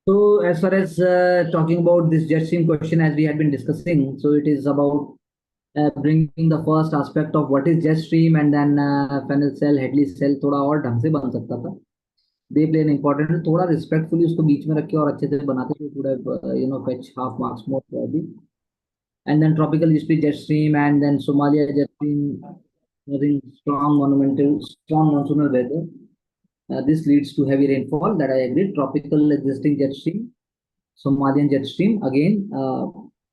So, as far as talking about this jet stream question, as we had been discussing, so it is about bringing the first aspect of what is jet stream, and then funnel cell, Headley cell थोड़ा और ढंग से बन सकता था. They play an important role. थोड़ा respectfully उसको बीच में रख के और अच्छे से बनाते तो would have fetch half marks more probably. And then tropical history jet stream, and then Somalia jet stream having strong monsoonal weather. This leads to heavy rainfall. That I agree. Tropical existing jet stream, Somalian jet stream again.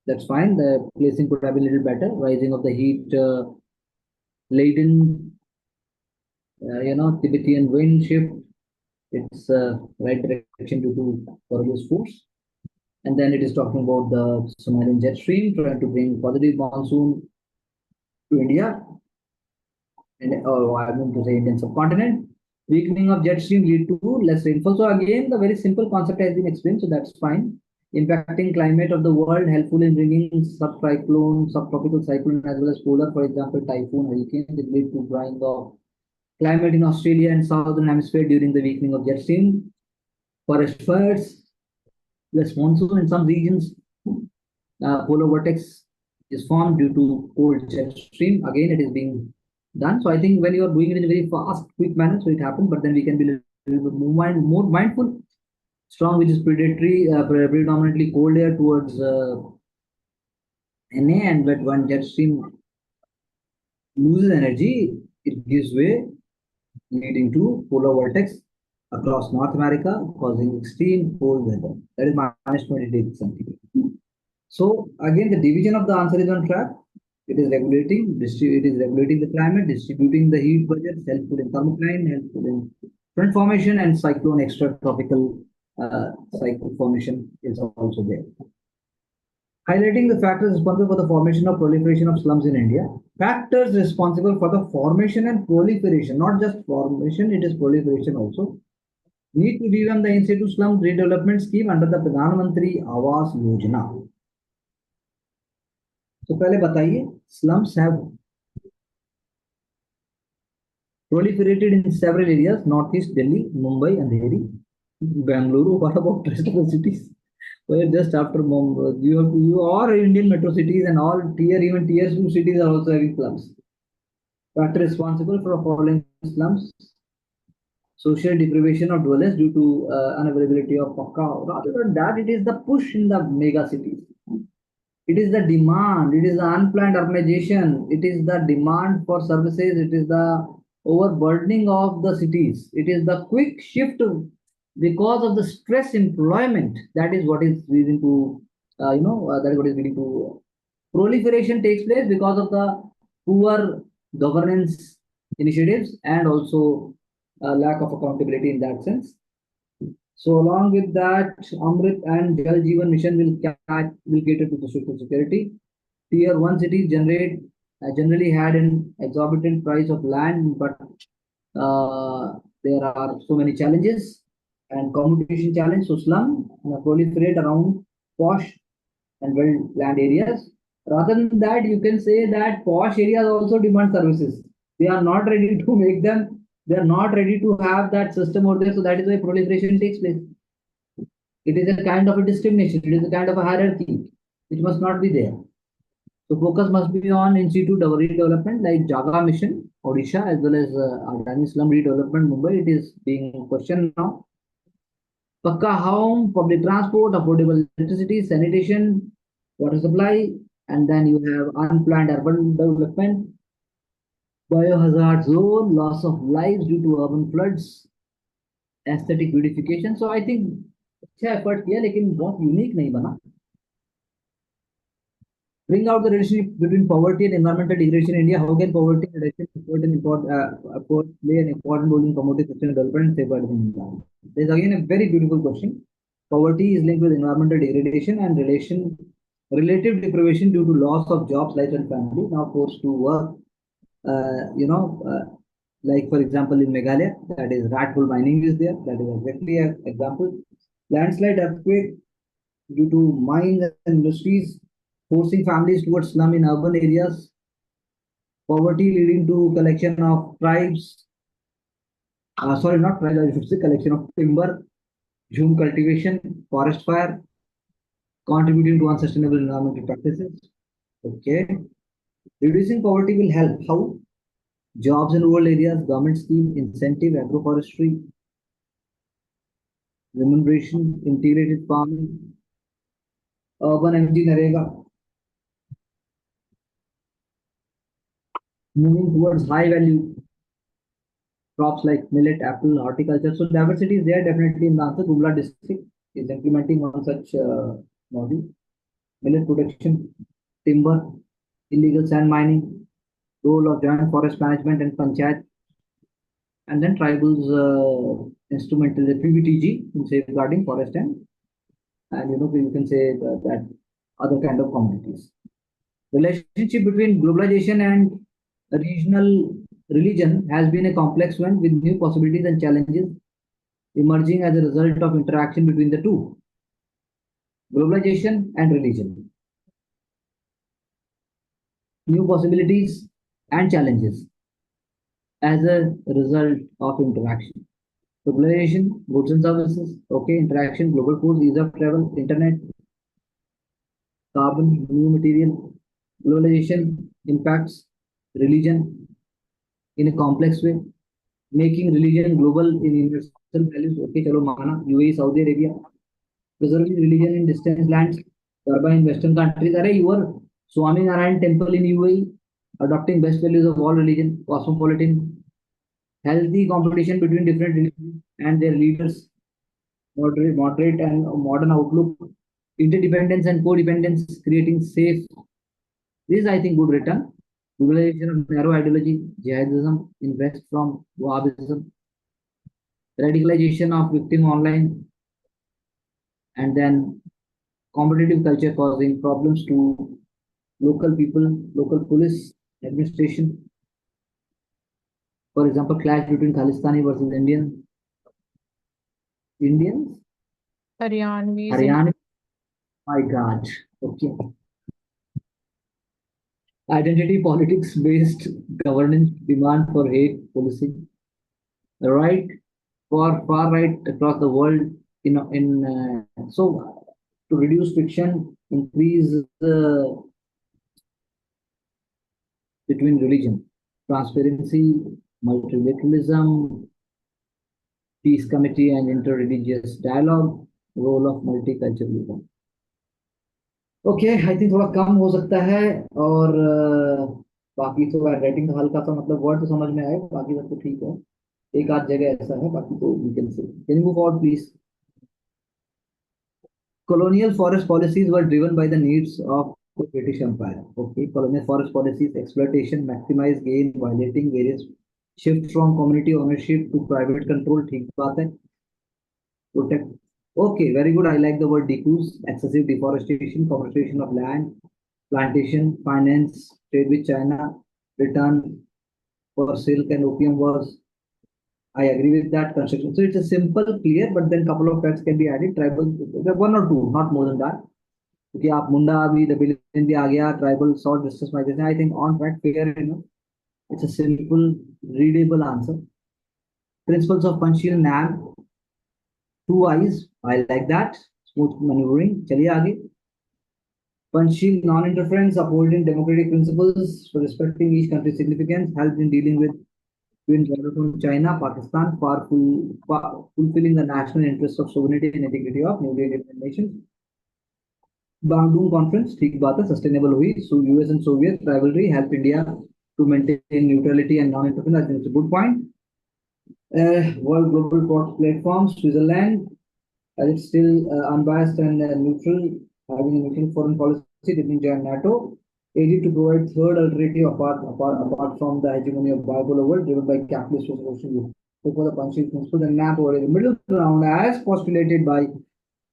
That's fine. The placing could have been a little better. Rising of the heat laden, Tibetan wind shift. It's right direction due to Coriolis force. And then it is talking about the Somalian jet stream trying to bring positive monsoon to India, and I mean to say Indian subcontinent. Weakening of jet stream lead to less rainfall. So again, the very simple concept has been explained, so that's fine. Impacting climate of the world, helpful in bringing subcyclone, subtropical cyclone, as well as polar, for example, typhoon, hurricane. It lead to drying of climate in Australia and southern hemisphere during the weakening of jet stream. Forest fires, less monsoon in some regions. Polar vortex is formed due to cold jet stream. Again, it is being done. So I think when you are doing it in a very fast, quick manner, so it happens, but then we can be a little bit more mindful. Strong, which is predatory, predominantly cold air towards Na, and when one jet stream loses energy, it gives way, leading to polar vortex across North America, causing extreme cold weather. That is minus 20 degrees centigrade. So again, the division of the answer is on track. It is regulating the climate, distributing the heat budget, helpful in thermocline, helpful in front formation, and cyclone extratropical cycle formation is also there. Highlighting the factors responsible for the formation or proliferation of slums in India. Factors responsible for the formation and proliferation, not just formation, it is proliferation also. Need to revamp the in situ slum redevelopment scheme under the Pradhan Mantri Awas Yojana. तो पहले बताइए, slums have proliferated in several areas: Northeast Delhi, Mumbai, Andheri, Bangalore. What about rest of the cities? Well, just after Mumbai, you are Indian metro cities, and all even tier 2 cities are also having slums. Factor responsible for falling slums: social deprivation of dwellers due to unavailability of pakka. Rather than that, it is the push in the mega cities. It is the demand, it is the unplanned urbanization, it is the demand for services, it is the overburdening of the cities, it is the quick shift because of the stress employment. That is what is leading to, that is what is leading to proliferation takes place because of the poor governance initiatives, and also lack of accountability in that sense. So along with that, Amrit and Jal Jeevan Mission will cater to the social security. Tier 1 cities generally had an exorbitant price of land, but there are so many challenges and communication challenge. So slum proliferate around posh and well-planned areas. Rather than that, you can say that posh areas also demand services. They are not ready to make them. They are not ready to have that system over there. So that is why proliferation takes place. It is a kind of a discrimination. It is a kind of a hierarchy which must not be there. So focus must be on institute redevelopment like Jaga Mission, Odisha, as well as Adani Slum Redevelopment, Mumbai. It is being questioned now. Pakka home, public transport, affordable electricity, sanitation, water supply, and then you have unplanned urban development, biohazard zone, loss of lives due to urban floods, aesthetic beautification. So I think अच्छा effort किया लेकिन बहुत unique नहीं बना. Bring out the relationship between poverty and environmental degradation in India. How can poverty reduction play an important role in promoting sustainable development and safeguarding the environment? This is again a very beautiful question. Poverty is linked with environmental degradation and relative deprivation due to loss of jobs, life, and family. Now forced to work, like for example in Meghalaya, that is rat hole mining is there. That is exactly an example. Landslide, earthquake due to mines and industries, forcing families towards slum in urban areas. Poverty leading to collection of tribes. Sorry, not tribes, I should say collection of timber. Hume cultivation, forest fire, contributing to unsustainable environmental practices. Okay. Reducing poverty will help. How? Jobs in rural areas, government scheme, incentive, agroforestry, remuneration, integrated farming, urban energy, Narega, moving towards high value crops like millet, apple, horticulture. So diversity is there definitely in the answer. Gumla district is implementing one such model. Millet production, timber, illegal sand mining, role of joint forest management and panchayat, and then tribals instrumental the PBTG in safeguarding forest and you can say that other kind of communities. Relationship between globalization and regional religion has been a complex one with new possibilities and challenges emerging as a result of interaction between the two, globalization and religion. New possibilities and challenges as a result of interaction. Globalization, goods and services, okay, interaction, global food, ease of travel, internet, carbon, new material, globalization impacts religion in a complex way, making religion global in universal values. Okay, chalo mana, UAE, Saudi Arabia, preserving religion in distant lands, Garba in Western countries. Are you are Swami Narayan temple in UAE, adopting best values of all religion, cosmopolitan, healthy competition between different religions and their leaders, moderate and modern outlook, interdependence and codependence, creating safe. This is, I think, good return. Globalization of narrow ideology, jihadism in West from Wahhabism, radicalization of victim online, and then competitive culture causing problems to local people, local police administration. For example, clash between Khalistani versus Indians, Haryanvis in Haryana. My God. Okay. Identity politics based governance, demand for hate policing, the right for far right across the world so to reduce friction, increase between religion, transparency, multilateralism, peace committee and inter-religious dialogue, role of multiculturalism. Okay I think थोड़ा कम हो सकता है और बाकी तो writing का हल्का सा मतलब वर्ड तो समझ में आए, बाकी सब तो ठीक है, एक आध जगह ऐसा है, बाकी तो we can say can you move forward please. Colonial forest policies were driven by the needs of the British Empire. Okay, colonial forest policies, exploitation, maximize gain, violating various shift from community ownership to private control. ठीक बात है. Protect. Okay, very good. I like the word decrease, excessive deforestation, confiscation of land, plantation, finance, trade with China, return for silk and opium wars. I agree with that construction. So it's a simple, clear, but then couple of facts can be added. Tribal, one or two, not more than that. क्योंकि आप मुंडा अभी the billion भी आ गया, tribal short distance migration, I think on track fair it's a simple readable answer. Principles of Panchil NAM, two eyes, I like that, smooth maneuvering. चलिए आगे. Panchil non-interference, upholding democratic principles, respecting each country's significance, helped in dealing with twin brothers from China, Pakistan, fulfilling the national interests of sovereignty and integrity of newly independent nations. Bandung Conference, ठीक बात है, sustainable हुई. So US and Soviet rivalry helped India to maintain neutrality and non-interference. I think it's a good point. World Global Platform, Switzerland, as it's still unbiased and neutral, having a neutral foreign policy, didn't join NATO. Aided to provide third alternative apart from the hegemony of bipolar world driven by capitalist social. So for the Panchil principle, the NAP over the middle ground as postulated by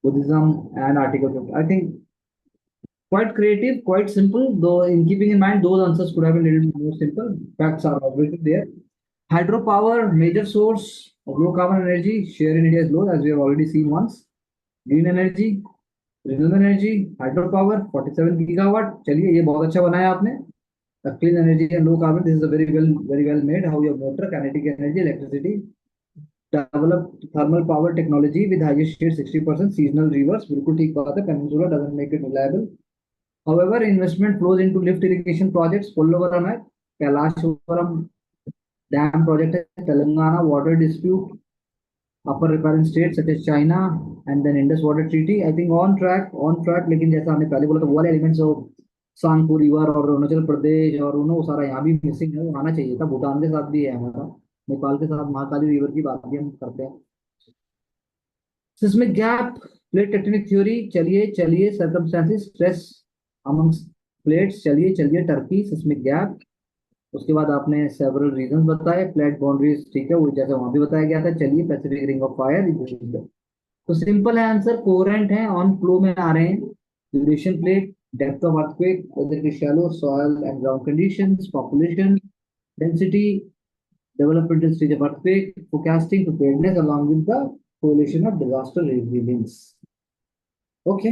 Buddhism and Article 50. I think quite creative, quite simple, though in keeping in mind those answers could have been a little more simple. Facts are obviously there. Hydropower, major source of low carbon energy, share in India is low, as we have already seen once. Green energy, renewable energy, hydropower, 47 gigawatt. चलिए ये बहुत अच्छा बनाया आपने. Clean energy and low carbon. This is a very well made. How your motor, kinetic energy, electricity, developed thermal power technology with highest share 60%, seasonal rivers. बिल्कुल ठीक बात है. Peninsula doesn't make it reliable. However, investment flows into lift irrigation projects. Pollavaram है, Kailashwaram dam project है, Telangana water dispute, upper riparian states such as China, and then Indus Water Treaty. I think on track. लेकिन जैसा हमने पहले बोला था, वो वाले एलिमेंट्स ऑफ सांगपू रिवर और अरुणाचल प्रदेश और वो सारा यहाँ भी मिसिंग है. वो आना चाहिए था. भूटान के साथ भी है हमारा, नेपाल के साथ महाकाली रिवर की बात भी हम करते हैं. Seismic gap, plate tectonic theory, चलिए सर्कमस्टेंसेस, स्ट्रेस अमंग्स प्लेट्स, चलिए टर्की, सिस्मिक गैप. उसके बाद आपने सेवरल रीजंस बताए. प्लेट बाउंड्रीज, ठीक है, वो जैसे वहां भी बताया गया था. चलिए पैसिफिक रिंग ऑफ फायर. तो सिंपल है आंसर, कोरेंट है, ऑन फ्लो में आ रहे हैं. Duration plate, depth of earthquake, whether it is shallow, soil and ground conditions, population density, developmental stage of earthquake, forecasting preparedness along with the correlation of disaster resilience. Okay.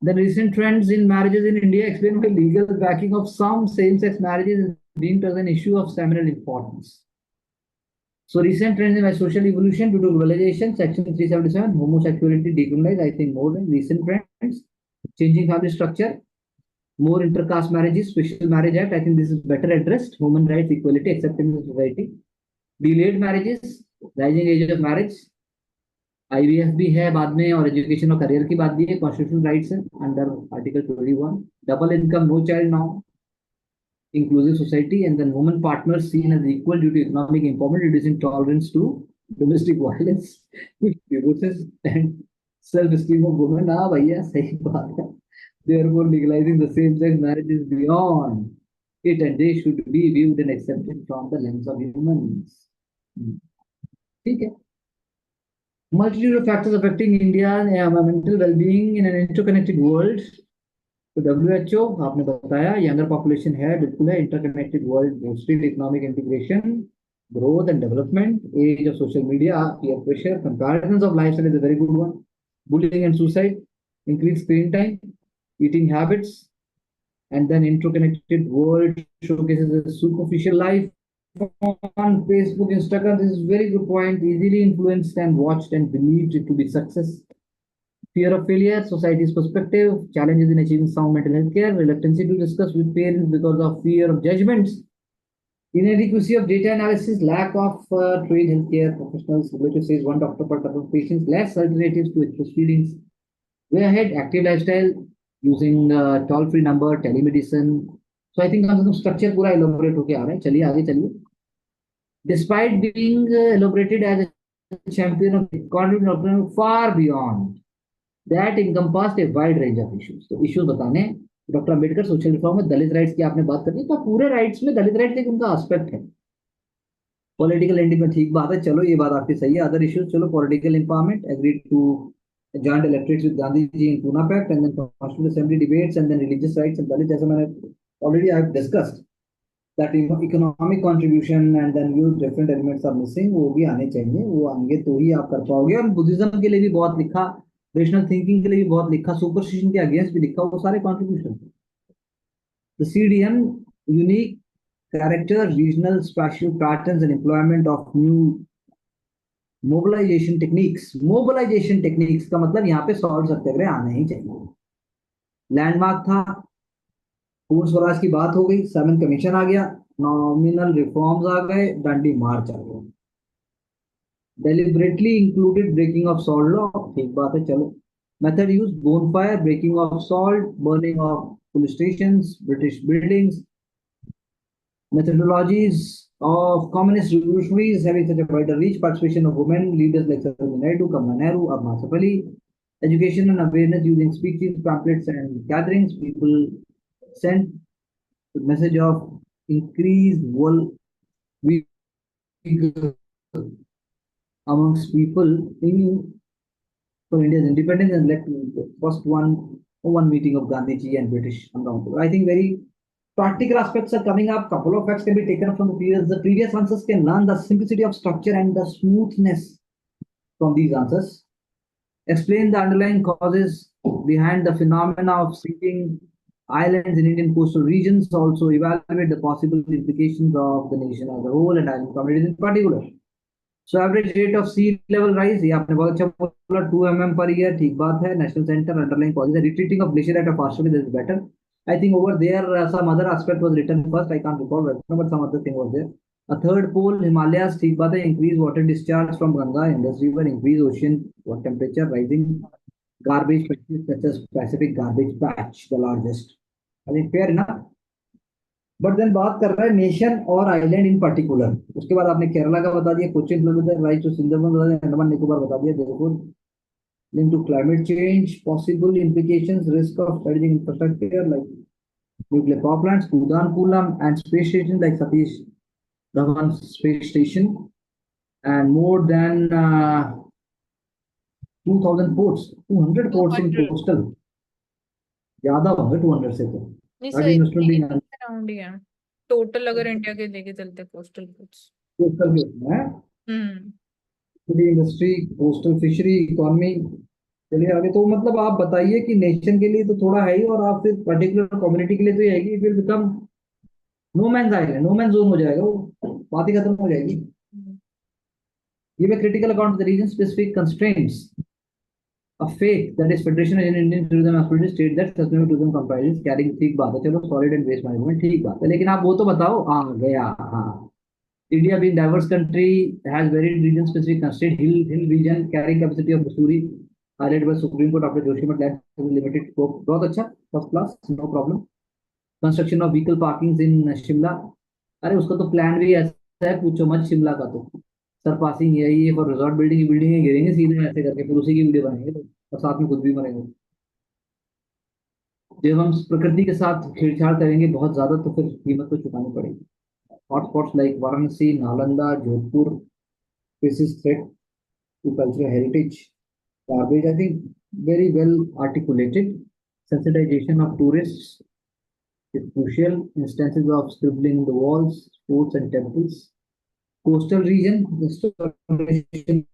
The recent trends in marriages in India explain why legal backing of some same-sex marriages is deemed as an issue of seminal importance. So recent trends in social evolution due to globalization, Section 377, homosexuality decriminalized, I think more than recent trends, changing family structure, more intercaste marriages, Special Marriage Act, I think this is better addressed, human rights, equality, acceptance in society, delayed marriages, rising age of marriage, IVF भी है बाद में, और education और career की बात भी है, कॉन्स्टिट्यूशनल राइट्स है under article 21, double income, no child now, inclusive society, and then women partners seen as equal due to economic empowerment, reducing tolerance to domestic violence, divorces and self-esteem of women. हाँ भैया सही बात है. Therefore, legalizing the same-sex marriage is beyond it, and they should be viewed and accepted from the lens of humans. ठीक है. Multitude of factors affecting India's mental well-being in an interconnected world. तो WHO आपने बताया, younger population है, बिल्कुल है, interconnected world, boosted economic integration, growth and development, age of social media, peer pressure, comparisons of lifestyle is a very good one, bullying and suicide, increased screen time, eating habits, and then interconnected world showcases a superficial life on Facebook, Instagram. This is very good point. Easily influenced and watched and believed it to be success. Fear of failure, society's perspective, challenges in achieving sound mental health care, reluctancy to discuss with parents because of fear of judgments, inadequacy of data analysis, lack of trained healthcare professionals. Regulator says one doctor per couple of patients, less alternatives to express feelings. Way ahead, active lifestyle, using toll-free number, telemedicine. So I think हम structure पूरा elaborate होके आ रहा है. चलिए आगे चलिए. Despite being elaborated as a champion of content far beyond that encompassed a wide range of issues. तो issues बताने, डॉक्टर अम्बेडकर सोशल रिफॉर्म में दलित राइट्स की आपने बात करनी, तो पूरे राइट्स में दलित राइट्स एक उनका एस्पेक्ट है. पॉलिटिकल इंडिपेंडेंस, ठीक बात है, चलो ये बात आपकी सही है. अदर इश्यूज, चलो political empowerment, agreed to joint electorates with Gandhi ji in Pune Pact, and then Constitutional Assembly debates, and then religious rights and Dalit, as I already I have discussed that economic contribution, and then you different elements are missing, वो भी आने चाहिए, वो आएंगे तो ही आप कर पाओगे. और बुद्धिज्म के लिए भी बहुत लिखा, रेशनल थिंकिंग के लिए भी बहुत लिखा, सुपरस्टिशन के अगेंस्ट भी लिखा, वो सारे contribution. The CDM, unique character, regional spatial patterns and employment of new mobilization techniques का मतलब यहाँ पे सॉल्व सत्याग्रह आने ही चाहिए. लैंडमार्क था, पूर्ण स्वराज की बात हो गई, 7 कमीशन आ गया, नॉमिनल रिफॉर्म्स आ गए, डंडी मार्च आ गया, deliberately included breaking of salt law, ठीक बात है, चलो. Method use, bonfire, breaking of salt, burning of police stations, British buildings, methodologies of communist revolutionaries having such a wider reach, participation of women leaders like Sarojini Naidu, Kamala Nehru, or Asif Ali, education and awareness using speeches, pamphlets, and gatherings. People sent the message of increased amongst people in for India's independence, and led to the first one meeting of Gandhi ji and British uncountable. I think very practical aspects are coming up. Couple of facts can be taken up from the previous. The previous answers can learn the simplicity of structure and the smoothness from these answers. Explain the underlying causes behind the phenomena of sinking islands in Indian coastal regions. Also evaluate the possible implications of the nation as a whole and island communities in particular. So average rate of sea level rise, ये आपने बहुत अच्छा बोला, 2 mm per year, ठीक बात है। National center underline causes, retreating of glacier at a faster rate is better. I think over there some other aspect was written first, I can't recall right now, but some other thing was there. A third pole Himalayas, ठीक बात है। Increase water discharge from Ganga Indus river, increase ocean water temperature, rising garbage patches such as Pacific garbage patch, the largest. I think fair enough. But then बात कर रहा है nation और island in particular. उसके बाद आपने केरला का बता दिया, कोचिन राइट टू सुंदरबन बता दिया, अंडमान निकोबार बता दिया। देखो, link to climate change, possible implications, risk of strategic infrastructure like nuclear power plants, Kudankulam, and space stations like Satish Dhawan space station, and more than 2000 ports, 200 ports in 200 coastal, ज्यादा होंगे 200 से तो। नहीं सर, That is इतने being इतने around ही है total, अगर India के लेके चलते कोस्टल कोड्स। कोस्टल के उसमें है, हम्म। Industry, coastal fishery, economy. चलिए आगे, तो मतलब आप बताइए कि नेशन के लिए तो थोड़ा है ही, और आप फिर पर्टिकुलर कम्युनिटी के लिए तो ये है कि it will become no man's island, no man zone हो जाएगा वो, बात ही खत्म हो जाएगी। Give a critical account of the region specific constraints. A faith, that is Federation of Indian Tourism Authority, state that sustainable tourism comprises carrying, ठीक बात है, चलो सॉलिड एंड वेस्ट मैनेजमेंट, ठीक बात है, लेकिन आप वो तो बताओ। आ गया, हाँ। India being diverse country has varied region specific constraint. Hill region carrying capacity of Missouri highlighted by Supreme Court after Joshima that has limited scope. बहुत अच्छा, first class, no problem. Construction of vehicle parkings in Shimla. अरे उसका तो plan भी ऐसा है, पूछो मत शिमला का तो। सरपासिंग यही है, फॉर रिजॉर्ट बिल्डिंग की बिल्डिंग गिरेंगे सीधे ऐसे करके, फिर उसी की वीडियो बनाएंगे तो, और साथ में खुद भी मरेंगे। जब हम प्रकृति के साथ छेड़छाड़ करेंगे बहुत ज्यादा तो फिर कीमत तो चुकानी पड़ेगी। Hotspots like Varanasi, Nalanda, Jodhpur faces threat to cultural heritage. Garbage, I think, very well articulated. Sensitization of tourists is crucial. Instances of scribbling in the walls, forts, and temples. Coastal region, installation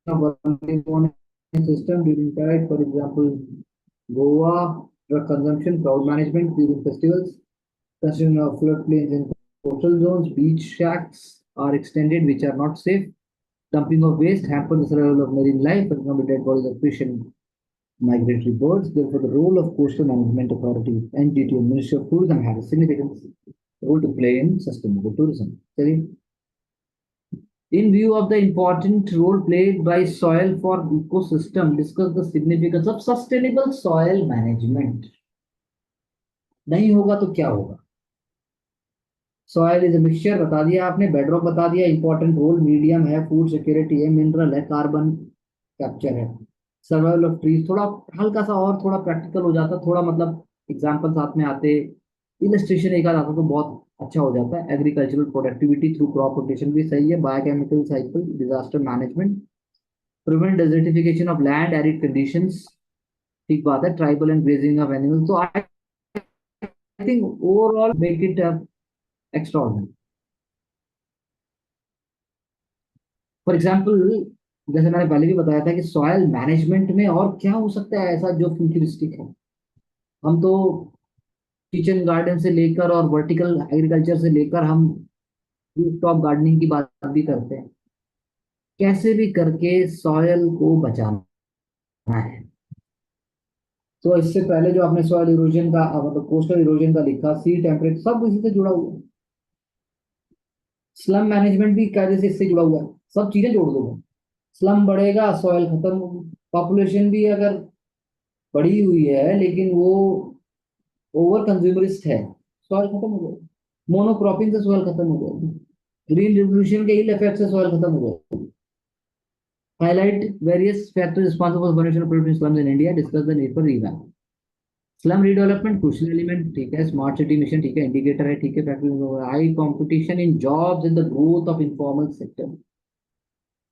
of early warning system during tide, for example, Goa, drug consumption, crowd management during festivals, construction of floodplains in coastal zones, beach shacks are extended which are not safe. Dumping of waste hampers the survival of marine life, for example, dead bodies of fish and migratory birds. Therefore, the role of Coastal Management Authority, NGT, and Ministry of Tourism has a significant role to play in sustainable tourism. In view of the important role played by soil for ecosystem, discuss the significance of sustainable soil management. नहीं होगा तो क्या होगा? Soil is a mixture बता दिया आपने, bedrock बता दिया, इंपॉर्टेंट रोल मीडियम है, फूड सिक्योरिटी है, मिनरल है, कार्बन कैप्चर है, सर्वाइवल ऑफ ट्रीज। थोड़ा हल्का सा और थोड़ा प्रैक्टिकल हो जाता, थोड़ा मतलब एग्जांपल साथ में आते, इलस्ट्रेशन एक आध आता तो बहुत अच्छा हो जाता है। Agricultural productivity through crop rotation भी सही है, biochemical cycle, disaster management, prevent desertification of land, arid conditions, ठीक बात है, tribal and grazing of animals. तो I think overall make it extraordinary. For example, जैसे मैंने पहले भी बताया था कि सॉयल मैनेजमेंट में और क्या हो सकता है ऐसा जो फ्यूचरिस्टिक है। हम तो किचन गार्डन से लेकर और वर्टिकल एग्रीकल्चर से लेकर हम रूफटॉप गार्डनिंग की बात भी करते हैं। कैसे भी करके सॉयल को बचाना है। तो इससे पहले जो आपने सॉयल इरोजन का मतलब कोस्टल इरोजन का लिखा, सी टेम्परेचर, सब इसी से जुड़ा हुआ है। स्लम मैनेजमेंट भी कायदे से इससे जुड़ा हुआ है। सब चीजें जोड़ दो, स्लम बढ़ेगा, सॉयल खत्म होगी। पॉपुलेशन भी अगर बढ़ी हुई है लेकिन वो ओवर कंज्यूमरिस्ट है, सॉयल खत्म हो जाएगी। मोनोक्रॉपिंग से सॉयल खत्म हो जाएगी। ग्रीन रिवोल्यूशन के हिल इफेक्ट से सॉयल खत्म हो जाएगी। Highlight various factors responsible for formation of pollution slums in India, discuss the need for revamp. Slum redevelopment crucial element, ठीक है। स्मार्ट सिटी मिशन, ठीक है, इंडिकेटर है, ठीक है। Factory, high competition in jobs in the growth of informal sector.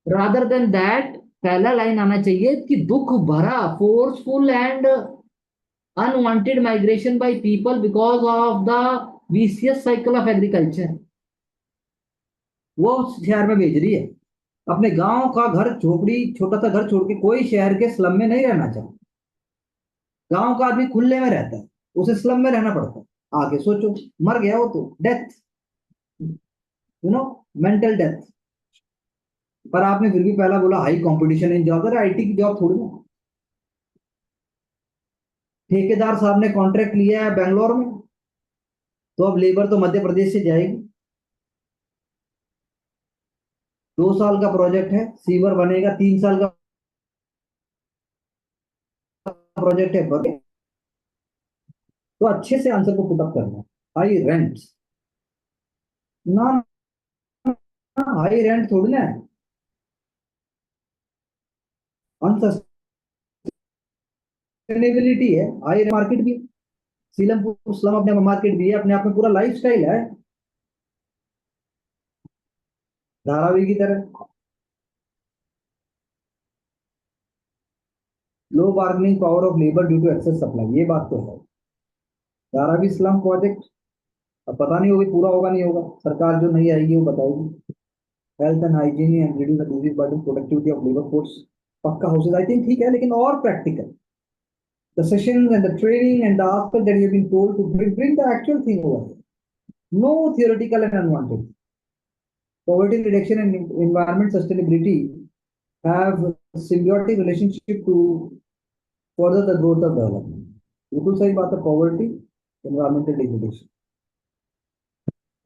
Rather than that पहला line आना चाहिए कि दुख भरा, forceful and unwanted migration by people because of the vicious cycle of agriculture. वो शहर में भेज रही है, अपने गांव का घर झोपड़ी छोटा सा घर छोड़ के कोई शहर के स्लम में नहीं रहना चाहता। गांव का आदमी खुले में रहता है, उसे स्लम में रहना पड़ता है। आगे सोचो, मर गया वो तो, डेथ, मेंटल डेथ। पर आपने फिर भी पहला बोला हाई कंपटीशन इन जॉब। अरे आईटी की जॉब थोड़ी ना। ठेकेदार साहब ने कॉन्ट्रैक्ट लिया है बैंगलोर में, तो अब लेबर तो मध्य प्रदेश से जाएगी। 2 साल का प्रोजेक्ट है, सीवर बनेगा। 3 साल का प्रोजेक्ट है, तो अच्छे से आंसर को पुटअप करना है। हाई रेंट ना, हाई रेंट थोड़ी ना है, अनसस्टेनेबिलिटी है। हाई मार्केट भी, सीलमपुर स्लम अपने मार्केट भी है, अपने आप में पूरा लाइफ स्टाइल है धारावी की तरह। Low bargaining power of labour due to excess supply, ये बात तो है। धारावी स्लम प्रोजेक्ट अब पता नहीं होगी, पूरा होगा नहीं होगा, सरकार जो नहीं आएगी वो बताएगी। Health and hygiene and reduce the disease burden, productivity of labour force, पक्का हाउसेज आई थिंक ठीक है, लेकिन और practical the sessions and the training and the aspect that you've been told to bring the actual thing over. No theoretical and unwanted. Poverty reduction and environment sustainability have a symbiotic relationship to further the growth of development. बिल्कुल सही बात है, poverty environmental degradation.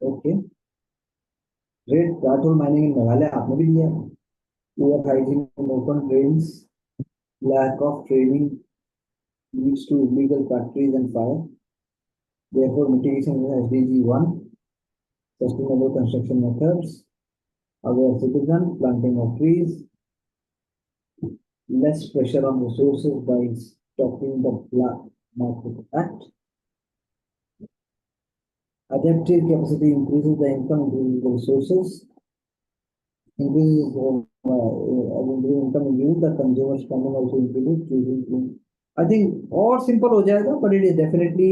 Okay, great. Petrol mining इन मेघालय आपने भी दिया है। Poor hygiene in open drains, lack of training leads to illegal factories and fire. Therefore, mitigation is SDG 1, sustainable construction methods, aware citizen, planting of trees, less pressure on resources by stopping the Black Market Act, adaptive capacity increases the income, increases the resources, increases income, increases the consumer spending also increases, choosing. I think or simple हो जाएगा, but it is definitely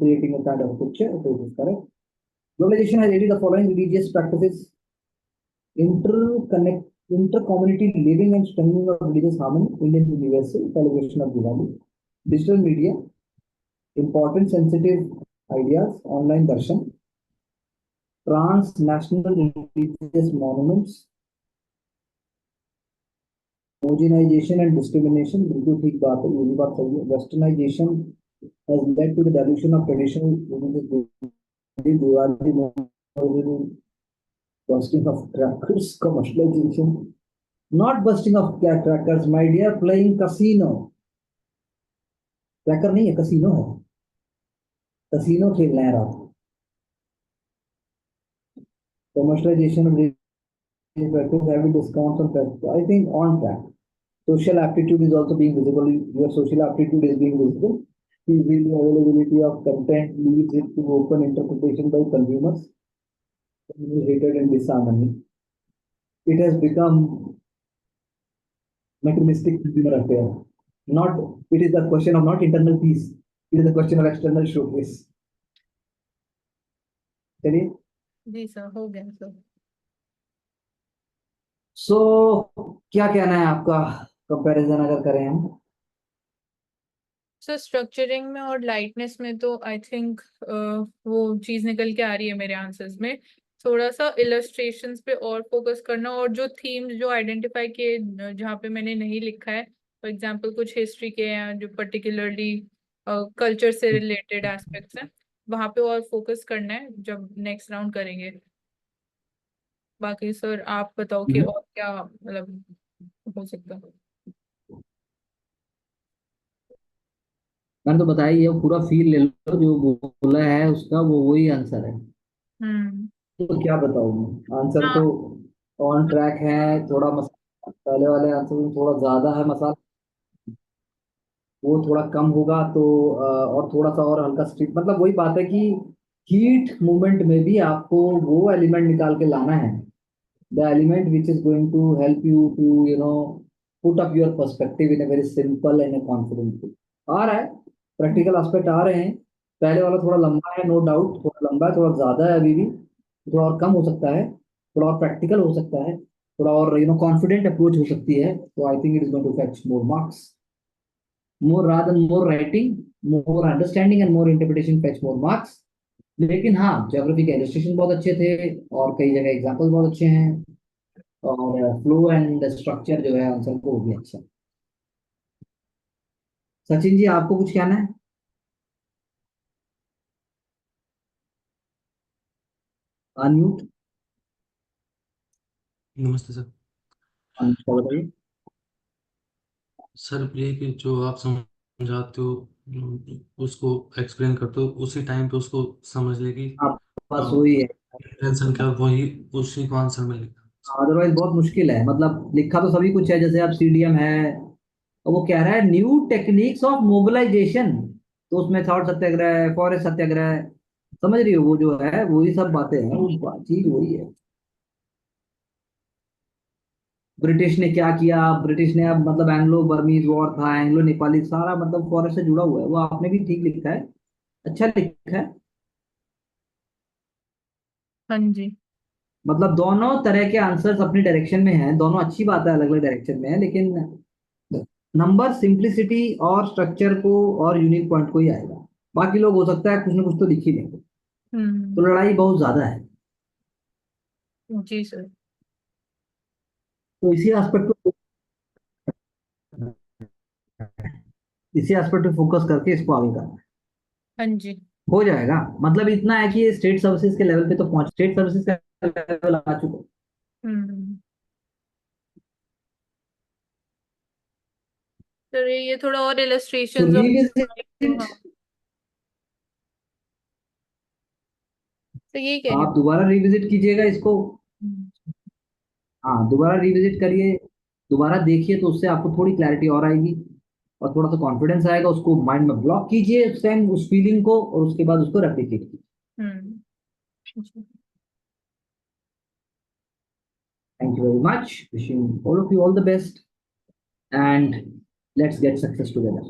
creating a kind of a picture. So it is correct. Globalization has aided the following religious practices: interconnect, inter-community living and strengthening of religious harmony, Indian universal celebration of Diwali, digital media, important sensitive ideas, online darshan, transnational religious monuments, homogenization and discrimination, बिल्कुल ठीक बात है, ये भी बात सही है। Westernization has led to the dilution of traditional religious beliefs, Diwali, bursting of crackers, commercialization, not bursting of crackers, my dear, playing casino, cracker नहीं है, कसीनो है, कसीनो खेल रहे हैं रात को। Commercialisation of having discounts on practice, I think on track. Social aptitude is also being visible. Your social aptitude is being visible. Easily availability of content leads it to open interpretation by consumers. Hatred and disharmony. It has become materialistic consumer affair. Not, it is a question of not internal peace. It is a question of external showcase. चलिए, जी sir, हो गया sir. सो क्या कहना है आपका, comparison अगर करें हम? सर स्ट्रक्चरिंग में और लाइटनेस में तो आई थिंक वो चीज निकल के आ रही है मेरे आंसर्स में। थोड़ा सा इलस्ट्रेशंस पे और फोकस करना, और जो थीम्स जो आइडेंटिफाई किए जहाँ पे मैंने नहीं लिखा है, फॉर एग्जांपल कुछ हिस्ट्री के हैं जो पर्टिकुलरली कल्चर से रिलेटेड एस्पेक्ट्स हैं, वहाँ पे और फोकस करना है जब नेक्स्ट राउंड करेंगे। बाकी सर आप बताओ कि और क्या मतलब हो सकता है। मैंने तो बताया, ये पूरा फील ले लो, जो बोला है उसका वो वही आंसर है। हम्म। तो क्या बताऊं मैं, आंसर तो हाँ। ऑन ट्रैक है। थोड़ा मसाला पहले वाले आंसर में थोड़ा ज्यादा है मसाला, वो थोड़ा कम होगा तो और थोड़ा सा और हल्का स्ट्रिप, मतलब वही बात है कि हीट मूवमेंट में भी आपको वो एलिमेंट निकाल के लाना है, the element which is going to help you to put up your perspective in a very simple and confident way. आ रहा है, प्रैक्टिकल एस्पेक्ट आ रहे हैं। पहले वाला थोड़ा लंबा है, नो डाउट, थोड़ा लंबा है, थोड़ा ज्यादा है अभी भी, थोड़ा और कम हो सकता है, थोड़ा और प्रैक्टिकल हो सकता है, थोड़ा और कॉन्फिडेंट अप्रोच हो सकती है। तो I think it is going to fetch more marks, more rather than more writing, more understanding and more interpretation fetch more marks। लेकिन हाँ, ज्योग्राफी के इलस्ट्रेशन बहुत अच्छे थे और कई जगह एग्जाम्पल बहुत अच्छे हैं। और फ्लो एंड स्ट्रक्चर जो है आंसर को वो भी अच्छा। सचिन जी आपको कुछ कहना है? अनम्यूट। नमस्ते सर। अनम्यूट बताइए। सर ये कि जो आप समझाते हो, उसको एक्सप्लेन करते हो, उसी टाइम पे उसको समझ ले कि आप बस वही है। टेंशन क्या, वही उसी को आंसर मिलेगा। अदरवाइज बहुत मुश्किल है, मतलब लिखा तो सभी कुछ है, जैसे आप सीडीएम है और वो कह रहा है न्यू टेक्निक्स ऑफ मोबिलाइजेशन, तो उसमें थॉट सत्याग्रह है, फॉरेस्ट सत्याग्रह है, समझ रही हो, वो जो है वही सब बातें हैं, वो चीज वही है। ब्रिटिश ने क्या किया, ब्रिटिश ने अब मतलब एंग्लो बर्मीज वॉर था, एंग्लो नेपाली, सारा मतलब फॉरेस्ट से जुड़ा हुआ है, वो आपने भी ठीक लिखा है, अच्छा लिखा है। हाँ जी। मतलब दोनों तरह के आंसर्स अपनी डायरेक्शन में हैं, दोनों अच्छी बात है, अलग अलग डायरेक्शन में है, लेकिन नंबर सिंप्लिसिटी और स्ट्रक्चर को और यूनिक पॉइंट को ही आएगा। बाकी लोग हो सकता है कुछ ना कुछ तो लिख ही लेंगे, हम्म। तो लड़ाई बहुत ज्यादा है। जी सर। तो इसी एस्पेक्ट पे फोकस करके इसको आगे करना है। हाँ जी। हो जाएगा, मतलब इतना है कि ये स्टेट सर्विसेज के लेवल पे तो पहुंच, स्टेट सर्विसेज का लेवल आ चुका है। हम्म। सर ये थोड़ा और तो इलस्ट्रेशंस और रिविजिट, हाँ, तो यही कह रही आप दोबारा रिविजिट कीजिएगा इसको। हूँ। हाँ दोबारा रिविजिट करिए, दोबारा देखिए, तो उससे आपको थोड़ी क्लैरिटी और आएगी और थोड़ा सा कॉन्फिडेंस आएगा। उसको माइंड में ब्लॉक कीजिए उस टाइम, उस फीलिंग को, और उसके बाद उसको रेप्लिकेट कीजिए। हम्म। Thank you very much. Wishing all of you all the best, and let's get success together.